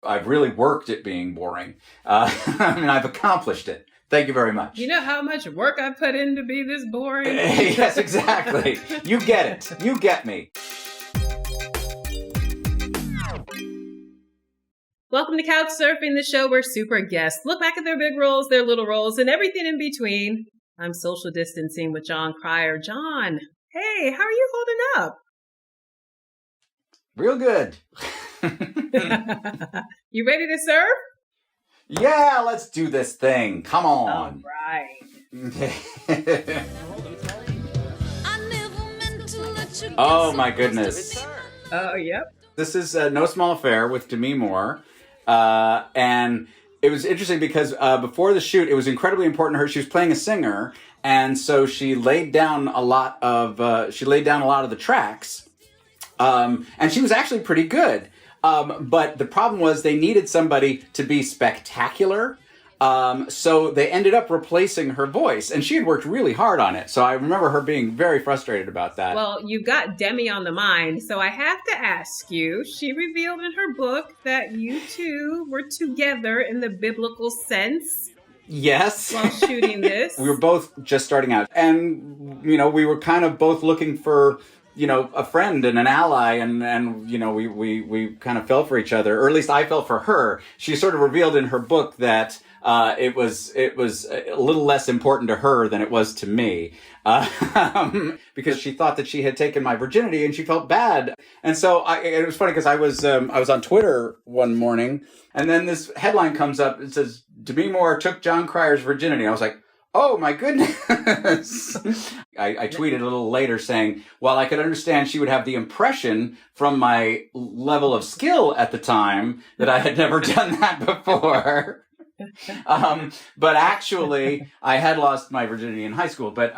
I've really worked at being boring. I mean, I've accomplished it. Thank you very much. You know how much work I put in to be this boring? Yes, exactly. You get it. You get me. Welcome to Couch Surfing, the show where super guests look back at their big roles, their little roles, and everything in between. I'm social distancing with Jon Cryer. Jon, hey, how are you holding up? Real good. You ready to surf? Yeah, let's do this thing. Come on. All right. Oh, my goodness. Oh, yep. This is No Small Affair with Demi Moore. And it was interesting because before the shoot, it was incredibly important to her. She was playing a singer, and so she laid down a lot of the tracks. And she was actually pretty good. But the problem was they needed somebody to be spectacular. So they ended up replacing her voice, and she had worked really hard on it. So I remember her being very frustrated about that. Well, you've got Demi on the mind, so I have to ask you, she revealed in her book that you two were together in the biblical sense. Yes. While shooting this. We were both just starting out, and, we were kind of both looking for, a friend and an ally, and we kind of fell for each other, or at least I fell for her. She sort of revealed in her book that it was a little less important to her than it was to me, because she thought that she had taken my virginity and she felt bad. And so it was funny because I was on Twitter one morning, and then this headline comes up. It says, Demi Moore took Jon Cryer's virginity. I was like, oh my goodness. I tweeted a little later saying, while I could understand she would have the impression from my level of skill at the time that I had never done that before. But actually, I had lost my virginity in high school. But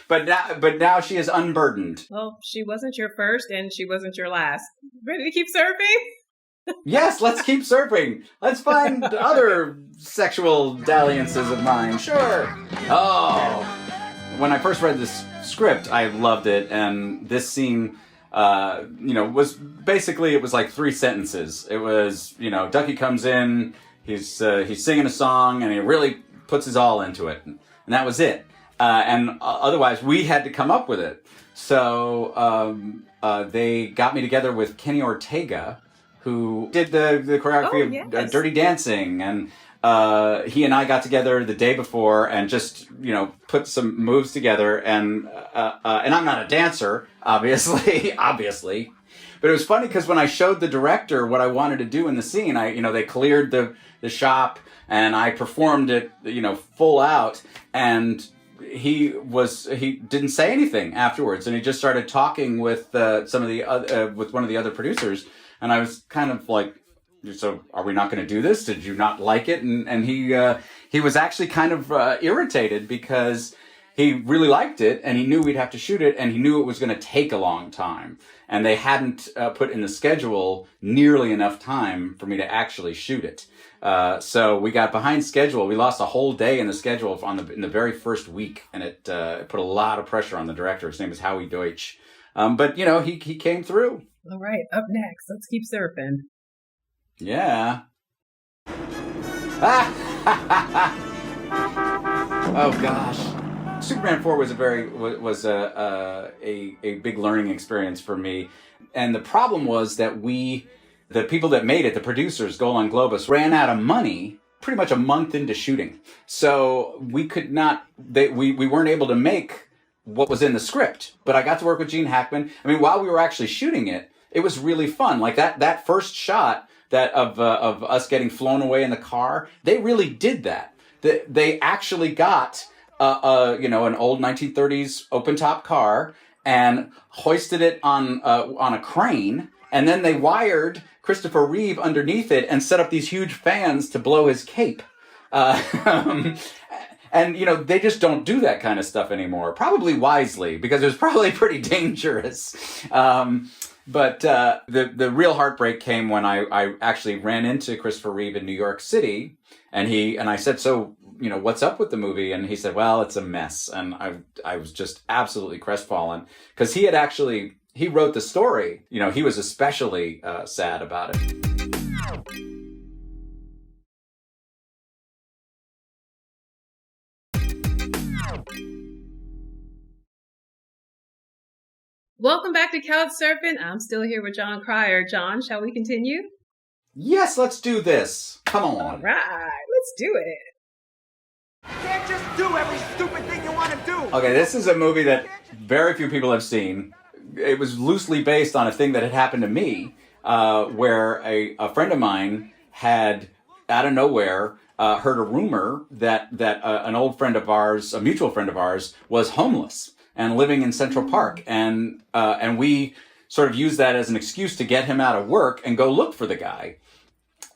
now she is unburdened. Well, she wasn't your first, and she wasn't your last. Ready to keep surfing? Yes, let's keep surfing. Let's find other sexual dalliances of mine. Sure. Oh, when I first read this script, I loved it, and this scene, was basically, it was like 3 sentences. It was, Ducky comes in. He's singing a song, and he really puts his all into it. And that was it. And otherwise, we had to come up with it. So they got me together with Kenny Ortega, who did the choreography of Dirty Dancing. And he and I got together the day before and just, put some moves together. And I'm not a dancer, obviously. But it was funny because when I showed the director what I wanted to do in the scene, they cleared the shop, and I performed it, full out, and he didn't say anything afterwards, and he just started talking with with one of the other producers, and I was kind of like, so are we not going to do this? Did you not like it? And he was actually kind of irritated because he really liked it, and he knew we'd have to shoot it, and he knew it was going to take a long time. And they hadn't put in the schedule nearly enough time for me to actually shoot it. So we got behind schedule. We lost a whole day in the schedule in the very first week, and it put a lot of pressure on the director. His name is Howie Deutsch. But, he came through. All right, up next, let's keep surfing. Yeah. Oh, gosh. Superman 4 was a big learning experience for me. And the problem was that the people that made it, the producers, Golan Globus, ran out of money pretty much a month into shooting. So we could not, we weren't able to make what was in the script. But I got to work with Gene Hackman. I mean, while we were actually shooting it, it was really fun. Like that first shot of us getting flown away in the car, they really did that. They actually got an old 1930s open-top car and hoisted it on a crane, and then they wired Christopher Reeve underneath it and set up these huge fans to blow his cape. And, they just don't do that kind of stuff anymore, probably wisely, because it was probably pretty dangerous. But the real heartbreak came when I actually ran into Christopher Reeve in New York City, and I said, so, what's up with the movie? And he said, well, it's a mess. And I was just absolutely crestfallen because he wrote the story. He was especially sad about it. Welcome back to Couch Surfing. I'm still here with Jon Cryer. Jon, shall we continue? Yes, let's do this. Come on. All right, let's do it. You can't just do every stupid thing you want to do. Okay, this is a movie that very few people have seen. It was loosely based on a thing that had happened to me, where a friend of mine had, out of nowhere, heard a rumor that an old friend of ours, a mutual friend of ours, was homeless and living in Central Park, and we sort of used that as an excuse to get him out of work and go look for the guy.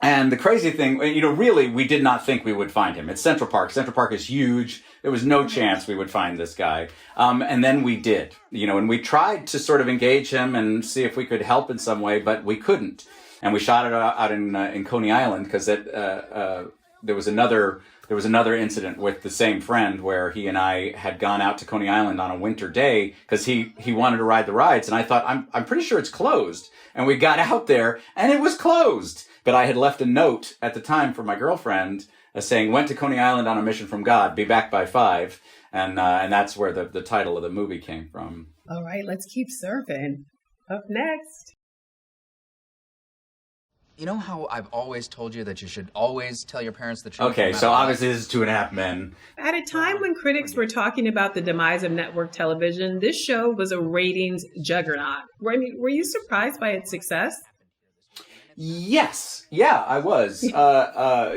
And the crazy thing, really, we did not think we would find him. It's Central Park. Central Park is huge. There was no chance we would find this guy. And then we did, and we tried to sort of engage him and see if we could help in some way, but we couldn't. And we shot it out in Coney Island because there was another incident with the same friend where he and I had gone out to Coney Island on a winter day because he wanted to ride the rides, and I thought I'm pretty sure it's closed. And we got out there and it was closed. But I had left a note at the time for my girlfriend saying, "Went to Coney Island on a mission from God. Be back by 5." And that's where the title of the movie came from. All right, let's keep surfing. Up next. You know how I've always told you that you should always tell your parents the truth? Okay, so obviously this is 2.5 Men. At a time when critics were talking about the demise of network television, this show was a ratings juggernaut. Were you surprised by its success? Yes. Yeah, I was. We had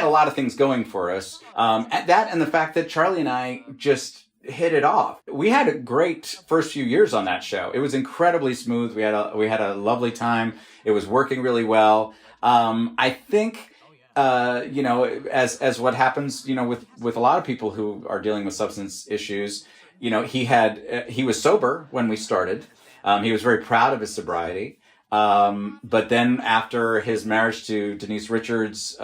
a lot of things going for us. That and the fact that Charlie and I just hit it off. We had a great first few years on that show. It was incredibly smooth. We had a lovely time. It was working really well. I think, as what happens, with a lot of people who are dealing with substance issues, he was sober when we started. He was very proud of his sobriety. But then after his marriage to Denise Richards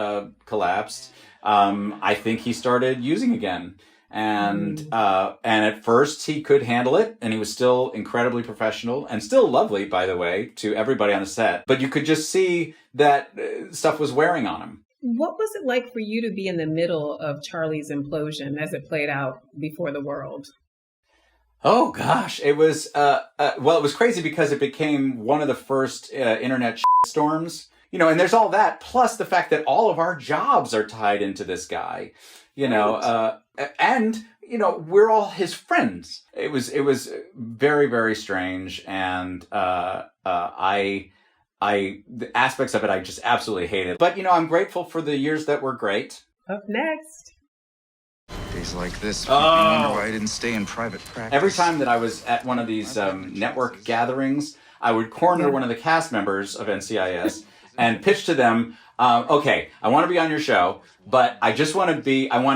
collapsed, I think he started using again. And at first he could handle it, and he was still incredibly professional and still lovely, by the way, to everybody on the set. But you could just see that stuff was wearing on him. What was it like for you to be in the middle of Charlie's implosion as it played out before the world? Oh gosh, it was it was crazy because it became one of the first internet storms, and there's all that plus the fact that all of our jobs are tied into this guy, and we're all his friends. It was very, very strange, and the aspects of it I just absolutely hated. But I'm grateful for the years that were great. Up next. Days like this, you wonder why I didn't stay in private practice. Every time that I was at one of these network gatherings, I would corner one of the cast members of NCIS and pitch to them, okay, I want to be on your show, but I want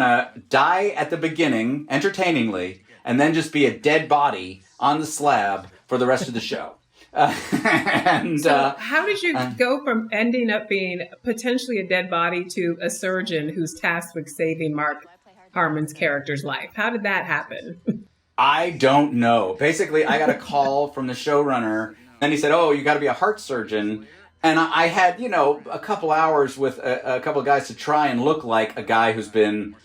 to die at the beginning, entertainingly, and then just be a dead body on the slab for the rest of the show. So how did you go from ending up being potentially a dead body to a surgeon who's tasked with saving Mark Harmon's character's life? How did that happen? I don't know. Basically, I got a call from the showrunner, and he said, "Oh, you got to be a heart surgeon." And I had, a couple hours with a couple of guys to try and look like a guy who's been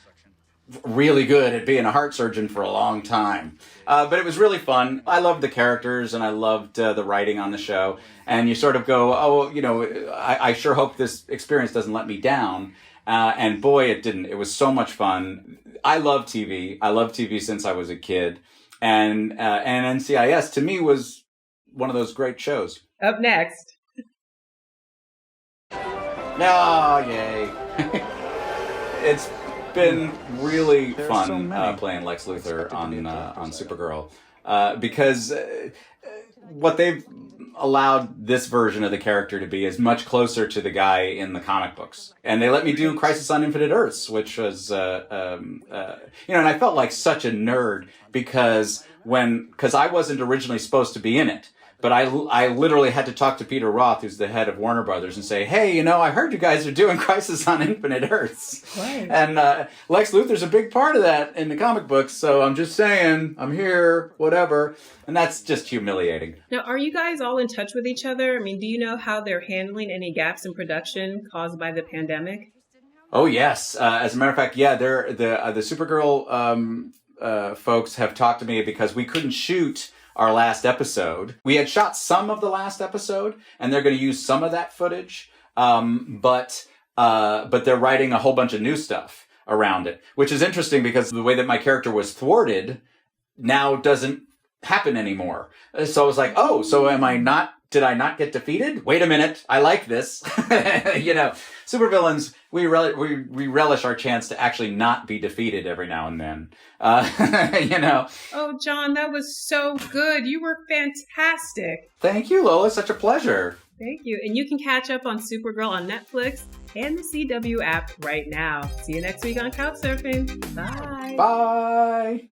really good at being a heart surgeon for a long time. But it was really fun. I loved the characters, and I loved the writing on the show. And you sort of go, I sure hope this experience doesn't let me down. And boy, it didn't. It was so much fun. I love TV. I loved TV since I was a kid. And NCIS, to me, was one of those great shows. Up next. Oh, yay. It's been really fun playing Lex Luthor on Supergirl. Because what they've allowed this version of the character to be is much closer to the guy in the comic books. And they let me do Crisis on Infinite Earths, which was, and I felt like such a nerd because I wasn't originally supposed to be in it. But I literally had to talk to Peter Roth, who's the head of Warner Brothers, and say, "Hey, I heard you guys are doing Crisis on Infinite Earths." Right. And Lex Luthor's a big part of that in the comic books, so I'm just saying, I'm here, whatever. And that's just humiliating. Now, are you guys all in touch with each other? Do you know how they're handling any gaps in production caused by the pandemic? Oh, yes. As a matter of fact, yeah, the Supergirl folks have talked to me because we couldn't shoot our last episode. We had shot some of the last episode, and they're going to use some of that footage, but they're writing a whole bunch of new stuff around it, which is interesting because the way that my character was thwarted now doesn't happen anymore. So I was like, oh, so did I not get defeated? Wait a minute. I like this. Supervillains, we relish our chance to actually not be defeated every now and then. Oh, Jon, that was so good. You were fantastic. Thank you, Lola. Such a pleasure. Thank you. And you can catch up on Supergirl on Netflix and the CW app right now. See you next week on Couchsurfing. Bye. Bye.